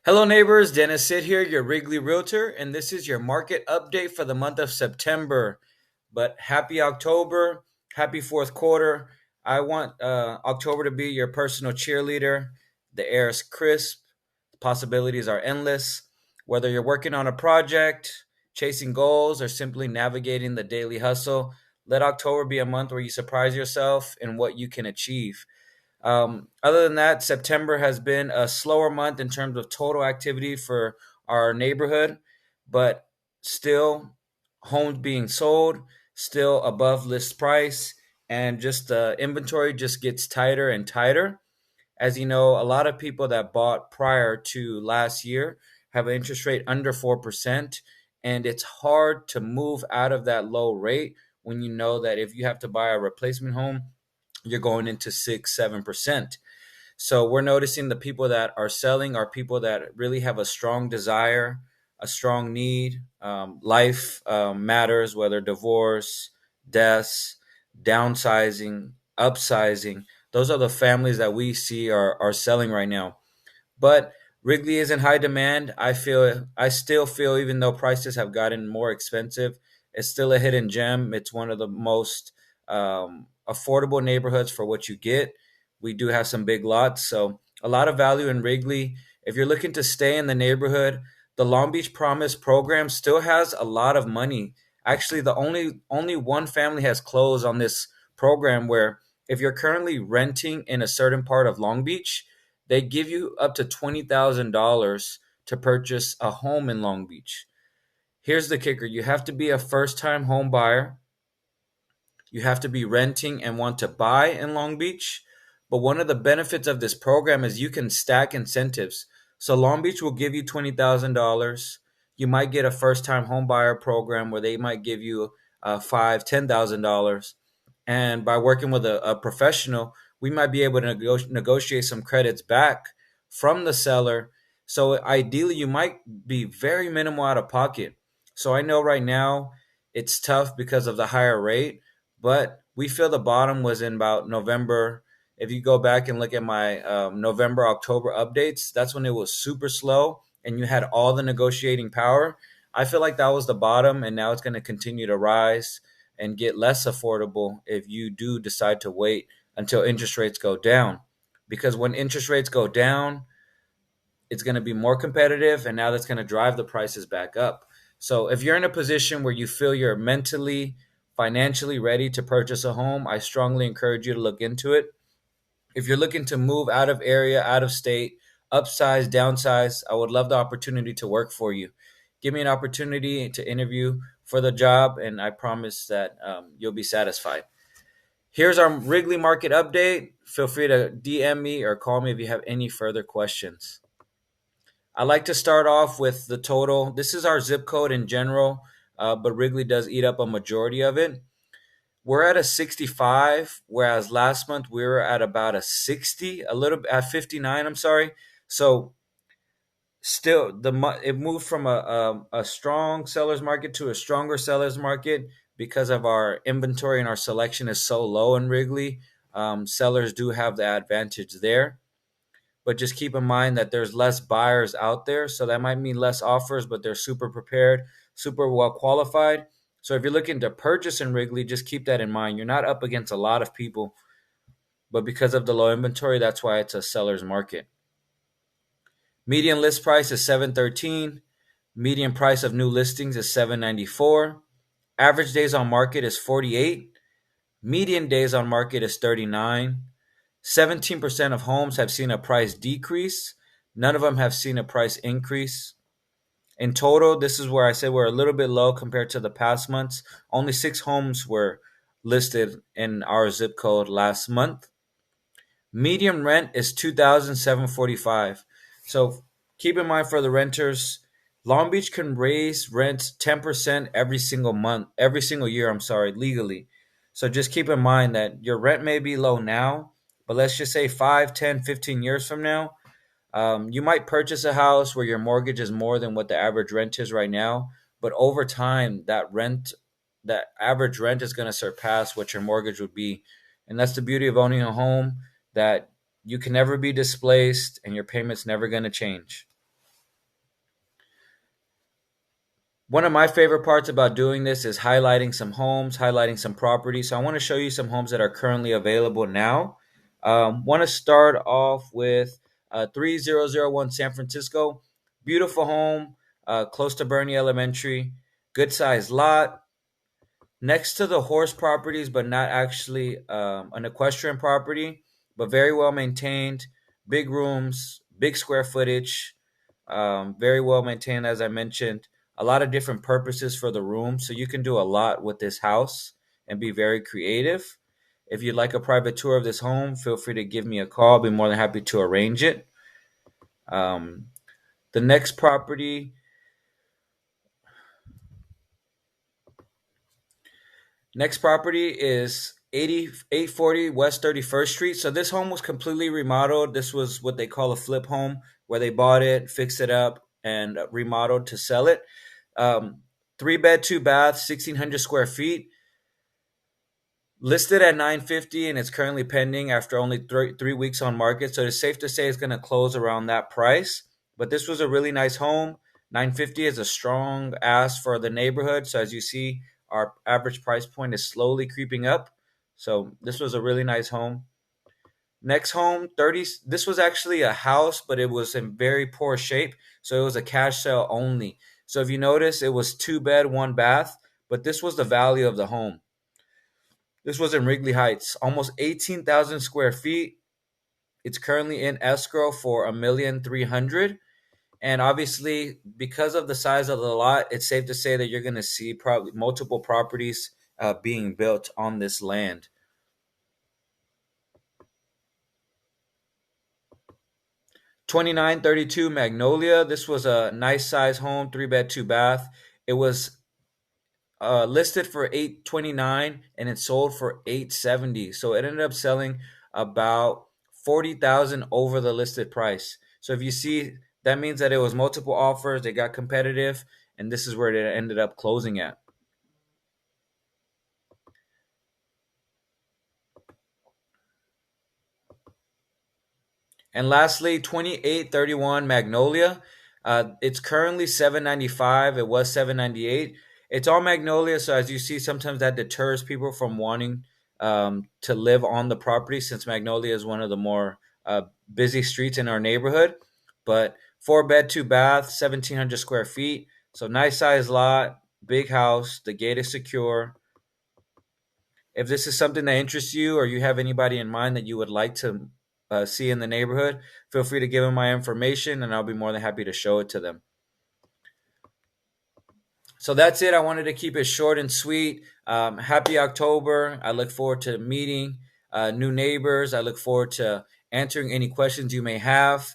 Hello, neighbors. Dennis Sid here, your Wrigley Realtor, and this is your market update for the month of September. But happy October, happy fourth quarter. I want October to be your personal cheerleader. The air is crisp, the possibilities are endless. Whether you're working on a project, chasing goals, or simply navigating the daily hustle, let October be a month where you surprise yourself in what you can achieve. Other than that, September has been a slower month in terms of total activity for our neighborhood, but still homes being sold, still above list price, and just the inventory just gets tighter and tighter. As you know, a lot of people that bought prior to last year have an interest rate under 4%, and it's hard to move out of that low rate when you know that if you have to buy a replacement home, you're going into 6, 7%. So we're noticing the people that are selling are people that really have a strong desire, a strong need. Life matters, whether divorce, deaths, downsizing, upsizing. Those are the families that we see are selling right now. But Wrigley is in high demand. I still feel even though prices have gotten more expensive, it's still a hidden gem. It's one of the most affordable neighborhoods for what you get. We do have some big lots, so a lot of value in Wrigley. If you're looking to stay in the neighborhood, the Long Beach Promise program still has a lot of money. Actually, the only one family has closed on this program where if you're currently renting in a certain part of Long Beach, they give you up to $20,000 to purchase a home in Long Beach. Here's the kicker: you have to be a first time home buyer, you have to be renting and want to buy in Long Beach. But one of the benefits of this program is you can stack incentives. So Long Beach will give you $20,000. You might get a first time home buyer program where they might give you five, $10,000. And by working with a professional, we might be able to negotiate some credits back from the seller. So ideally, you might be very minimal out of pocket. So I know right now it's tough because of the higher rate, but we feel the bottom was in about November. If you go back and look at my November, October updates, that's when it was super slow and you had all the negotiating power. I feel like that was the bottom, and now it's going to continue to rise and get less affordable if you do decide to wait until interest rates go down. Because when interest rates go down, it's going to be more competitive, and now that's going to drive the prices back up. So if you're in a position where you feel you're mentally, financially ready to purchase a home, I strongly encourage you to look into it. If you're looking to move out of area, out of state, upsize, downsize, I would love the opportunity to work for you. Give me an opportunity to interview for the job, and I promise that you'll be satisfied. Here's our Wrigley Market update. Feel free to DM me or call me if you have any further questions. I like to start off with the total. This is our zip code in general, but Wrigley does eat up a majority of it. We're at a 65, whereas last month we were at about a 60, a little at 59. I'm sorry. So still, it moved from a strong seller's market to a stronger seller's market because of our inventory and our selection is so low in Wrigley. Sellers do have the advantage there, but just keep in mind that there's less buyers out there, so that might mean less offers, but they're super prepared, super well qualified. So if you're looking to purchase in Wrigley, just keep that in mind. You're not up against a lot of people, but because of the low inventory, that's why it's a seller's market. Median list price is 713. Median price of new listings is 794. Average days on market is 48. Median days on market is 39. 17% of homes have seen a price decrease. None of them have seen a price increase. In total, this is where I say we're a little bit low compared to the past months. Only 6 homes were listed in our zip code last month. Median rent is $2,745. So keep in mind for the renters, Long Beach can raise rent 10% every single month, every single year, I'm sorry, legally. So just keep in mind that your rent may be low now, but let's just say 5, 10, 15 years from now, you might purchase a house where your mortgage is more than what the average rent is right now, but over time, that average rent is going to surpass what your mortgage would be. And that's the beauty of owning a home, that you can never be displaced and your payment's never going to change. One of my favorite parts about doing this is highlighting some homes, highlighting some properties. So I want to show you some homes that are currently available now. Want to start off with 3001 San Francisco. Beautiful home, close to Bernie Elementary. Good sized lot. Next to the horse properties, but not actually an equestrian property, but very well maintained. Big rooms, big square footage, very well maintained, as I mentioned. A lot of different purposes for the room, so you can do a lot with this house and be very creative. If you'd like a private tour of this home, feel free to give me a call. I'll be more than happy to arrange it. Um, the next property Next property is 8840 West 31st Street. So this home was completely remodeled. This was what they call a flip home, where they bought it, fixed it up, and remodeled to sell it. Um, Three bed, two bath, 1,600 square feet. Listed at 950, and it's currently pending after only 3 weeks on market. So it's safe to say it's going to close around that price. But this was a really nice home. 950 is a strong ask for the neighborhood. So as you see, our average price point is slowly creeping up. So this was a really nice home. Next home, 30. This was actually a house, but it was in very poor shape. So it was a cash sale only. So if you notice, it was two bed, one bath, but this was the value of the home. This was in Wrigley Heights, almost 18,000 square feet. It's currently in escrow for 1,300,000. And obviously, because of the size of the lot, it's safe to say that you're going to see probably multiple properties being built on this land. 2932 Magnolia. This was a nice size home, three bed, two bath. It was listed for 829 and it sold for 870. So it ended up selling about 40,000 over the listed price. So if you see, that means that it was multiple offers, they got competitive, and this is where it ended up closing at. And lastly, 2831 Magnolia. It's currently 795. It was 798. It's all Magnolia, so as you see, sometimes that deters people from wanting to live on the property, since Magnolia is one of the more busy streets in our neighborhood. But four bed, two bath, 1,700 square feet. So nice size lot, big house. The gate is secure. If this is something that interests you, or you have anybody in mind that you would like to see in the neighborhood, feel free to give them my information and I'll be more than happy to show it to them. So that's it. I wanted to keep it short and sweet. Happy October. I look forward to meeting new neighbors. I look forward to answering any questions you may have.